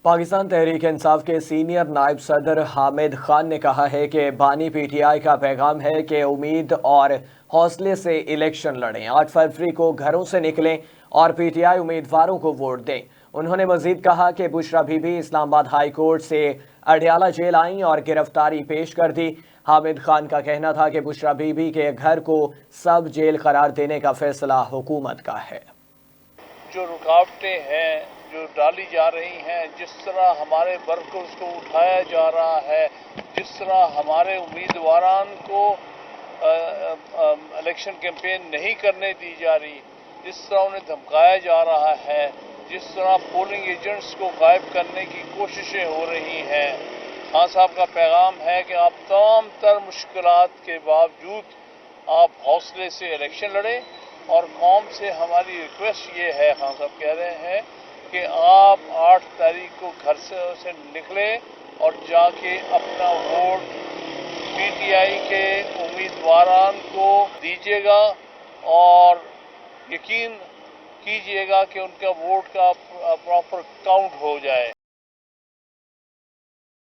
पाकिस्तान तहरीक इंसाफ के सीनियर नायब सदर हामिद खान ने कहा है कि बानी पीटीआई का पैगाम है कि उम्मीद और हौसले से इलेक्शन लड़ें। 8 फरवरी को घरों से निकलें और पीटीआई उम्मीदवारों को वोट दें। उन्होंने मजीद कहा कि बुशरा बीबी इस्लामाबाद हाई कोर्ट से अडयाला जेल आईं और गिरफ्तारी पेश कर दी। हामिद खान का कहना था कि बुशरा बीबी के घर को सब जेल करार देने का फैसला हुकूमत का है। जो रुकावटें हैं जो डाली जा रही हैं, जिस तरह हमारे वर्कर्स को उठाया जा रहा है, जिस तरह हमारे उम्मीदवारान को इलेक्शन कैंपेन नहीं करने दी जा रही, जिस तरह उन्हें धमकाया जा रहा है, जिस तरह पोलिंग एजेंट्स को गायब करने की कोशिशें हो रही हैं, खान साहब का पैगाम है कि आप तमाम तर मुश्किलात के बावजूद आप हौसले से इलेक्शन लड़ें। और कौम से हमारी रिक्वेस्ट ये है, खान साहब कह रहे हैं कि आप 8 तारीख को घर से निकलें और जाके अपना वोट पीटीआई के उम्मीदवारान को दीजिएगा और यकीन कीजिएगा कि उनका वोट का प्रॉपर काउंट हो जाए।